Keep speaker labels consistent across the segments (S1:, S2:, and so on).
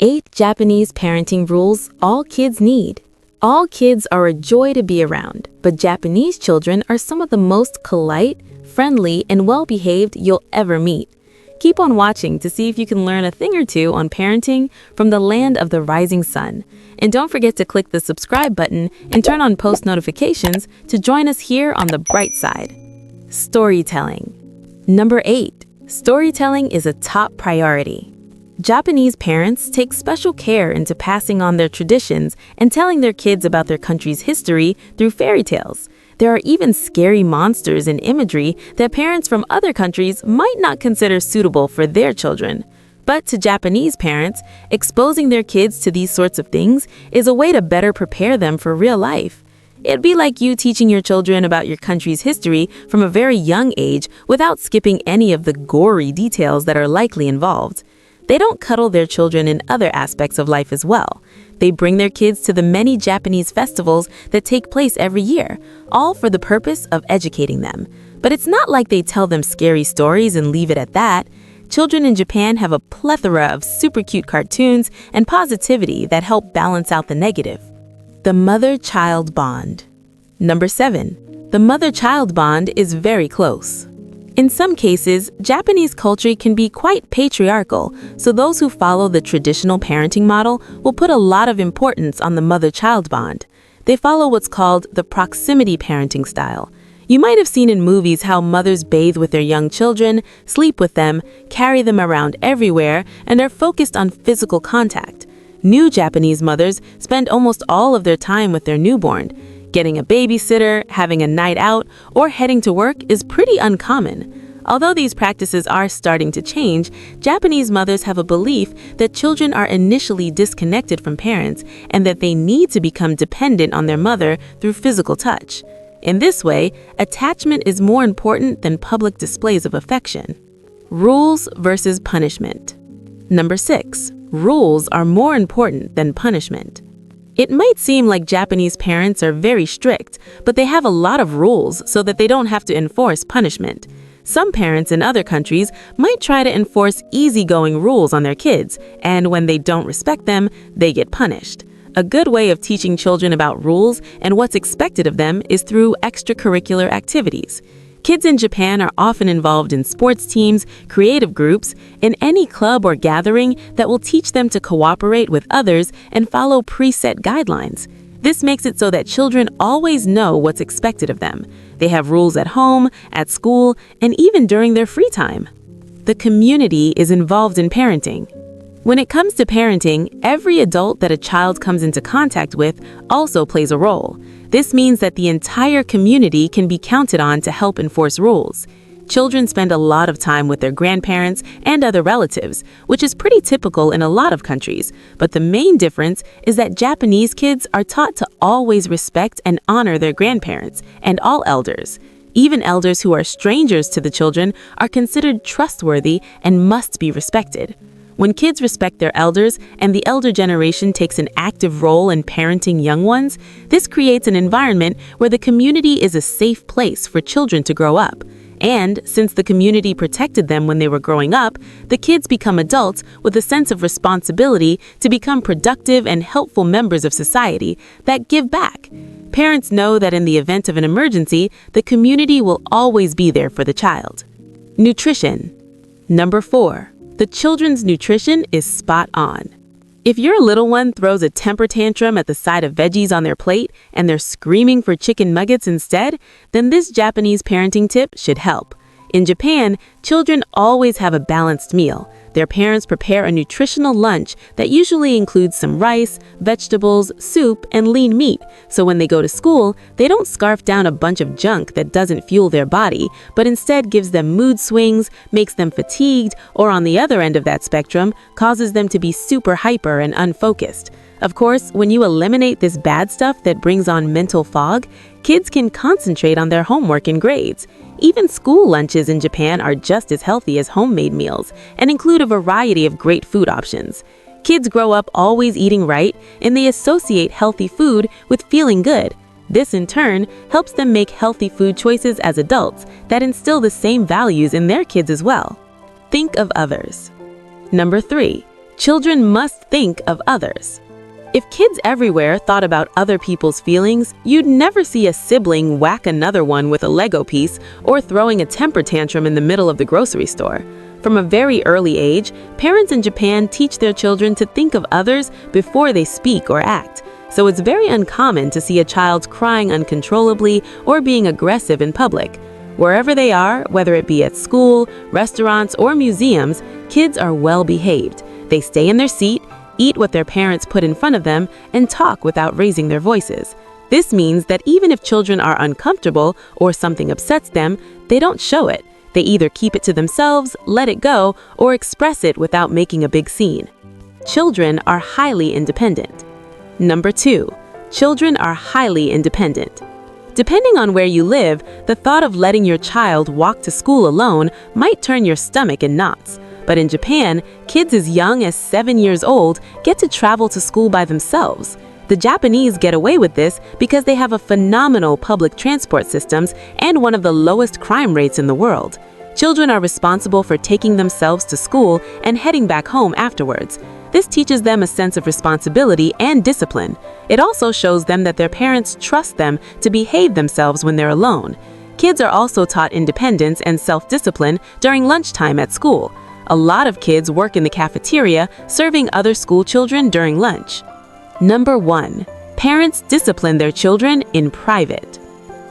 S1: 8 Japanese parenting rules all kids need. All kids are a joy to be around, but Japanese children are some of the most polite, friendly, and well-behaved you'll ever meet. Keep on watching to see if you can learn a thing or two on parenting from the land of the rising sun. And don't forget to click the subscribe button and turn on post notifications to join us here on the bright side. Storytelling. Number 8. Storytelling is a top priority. Japanese parents take special care into passing on their traditions and telling their kids about their country's history through fairy tales. There are even scary monsters and imagery that parents from other countries might not consider suitable for their children. But to Japanese parents, exposing their kids to these sorts of things is a way to better prepare them for real life. It'd be like you teaching your children about your country's history from a very young age without skipping any of the gory details that are likely involved. They don't cuddle their children in other aspects of life as well. They bring their kids to the many Japanese festivals that take place every year, all for the purpose of educating them. But it's not like they tell them scary stories and leave it at that. Children in Japan have a plethora of super cute cartoons and positivity that help balance out the negative. The mother-child bond. Number 7. The mother-child bond is very close. In some cases, Japanese culture can be quite patriarchal, so those who follow the traditional parenting model will put a lot of importance on the mother-child bond. They follow what's called the proximity parenting style. You might have seen in movies how mothers bathe with their young children, sleep with them, carry them around everywhere, and are focused on physical contact. New Japanese mothers spend almost all of their time with their newborn. Getting a babysitter, having a night out, or heading to work is pretty uncommon. Although these practices are starting to change, Japanese mothers have a belief that children are initially disconnected from parents and that they need to become dependent on their mother through physical touch. In this way, attachment is more important than public displays of affection. Rules versus punishment. Number 6. Rules are more important than punishment. It might seem like Japanese parents are very strict, but they have a lot of rules so that they don't have to enforce punishment. Some parents in other countries might try to enforce easygoing rules on their kids, and when they don't respect them, they get punished. A good way of teaching children about rules and what's expected of them is through extracurricular activities. Kids in Japan are often involved in sports teams, creative groups, in any club or gathering that will teach them to cooperate with others and follow preset guidelines. This makes it so that children always know what's expected of them. They have rules at home, at school, and even during their free time. The community is involved in parenting. When it comes to parenting, every adult that a child comes into contact with also plays a role. This means that the entire community can be counted on to help enforce rules. Children spend a lot of time with their grandparents and other relatives, which is pretty typical in a lot of countries. But the main difference is that Japanese kids are taught to always respect and honor their grandparents and all elders. Even elders who are strangers to the children are considered trustworthy and must be respected. When kids respect their elders and the elder generation takes an active role in parenting young ones, this creates an environment where the community is a safe place for children to grow up. And since the community protected them when they were growing up, the kids become adults with a sense of responsibility to become productive and helpful members of society that give back. Parents know that in the event of an emergency, the community will always be there for the child. Nutrition. Number 4. The children's nutrition is spot on. If your little one throws a temper tantrum at the sight of veggies on their plate and they're screaming for chicken nuggets instead, then this Japanese parenting tip should help. In Japan, children always have a balanced meal. Their parents prepare a nutritional lunch that usually includes some rice, vegetables, soup, and lean meat. So when they go to school, they don't scarf down a bunch of junk that doesn't fuel their body, but instead gives them mood swings, makes them fatigued, or on the other end of that spectrum, causes them to be super hyper and unfocused. Of course, when you eliminate this bad stuff that brings on mental fog, kids can concentrate on their homework and grades. Even school lunches in Japan are just as healthy as homemade meals and include a variety of great food options. Kids grow up always eating right, and they associate healthy food with feeling good. This, in turn, helps them make healthy food choices as adults that instill the same values in their kids as well. Think of others. Number 3. Children must think of others. If kids everywhere thought about other people's feelings, you'd never see a sibling whack another one with a Lego piece or throwing a temper tantrum in the middle of the grocery store. From a very early age, parents in Japan teach their children to think of others before they speak or act. So it's very uncommon to see a child crying uncontrollably or being aggressive in public. Wherever they are, whether it be at school, restaurants, or museums, kids are well behaved. They stay in their seat, eat what their parents put in front of them, and talk without raising their voices. This means that even if children are uncomfortable or something upsets them, they don't show it. They either keep it to themselves, let it go, or express it without making a big scene. Children are highly independent. Number 2, children are highly independent. Depending on where you live, the thought of letting your child walk to school alone might turn your stomach in knots. But in Japan, kids as young as 7 years old get to travel to school by themselves. The Japanese get away with this because they have a phenomenal public transport systems and one of the lowest crime rates in the world. Children are responsible for taking themselves to school and heading back home afterwards. This teaches them a sense of responsibility and discipline. It also shows them that their parents trust them to behave themselves when they're alone. Kids are also taught independence and self-discipline during lunchtime at school. A lot of kids work in the cafeteria, serving other school children during lunch. Number 1, parents discipline their children in private.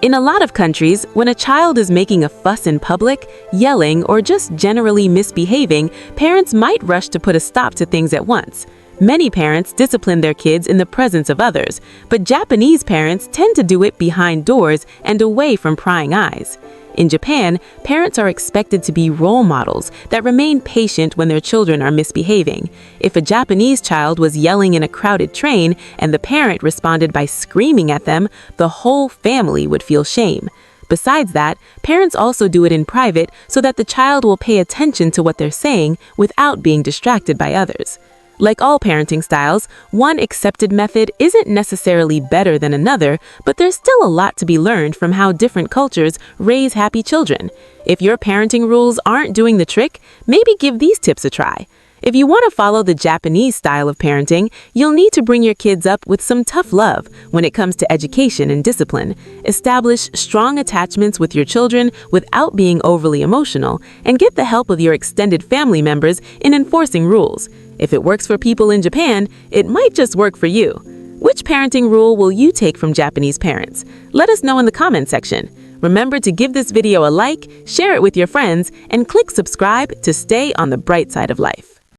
S1: In a lot of countries, when a child is making a fuss in public, yelling, or just generally misbehaving, parents might rush to put a stop to things at once. Many parents discipline their kids in the presence of others, but Japanese parents tend to do it behind doors and away from prying eyes. In Japan, parents are expected to be role models that remain patient when their children are misbehaving. If a Japanese child was yelling in a crowded train and the parent responded by screaming at them, the whole family would feel shame. Besides that, parents also do it in private so that the child will pay attention to what they're saying without being distracted by others. Like all parenting styles, one accepted method isn't necessarily better than another, but there's still a lot to be learned from how different cultures raise happy children. If your parenting rules aren't doing the trick, maybe give these tips a try. If you want to follow the Japanese style of parenting, you'll need to bring your kids up with some tough love when it comes to education and discipline. Establish strong attachments with your children without being overly emotional, and get the help of your extended family members in enforcing rules. If it works for people in Japan, it might just work for you. Which parenting rule will you take from Japanese parents? Let us know in the comment section. Remember to give this video a like, share it with your friends, and click subscribe to stay on the bright side of life.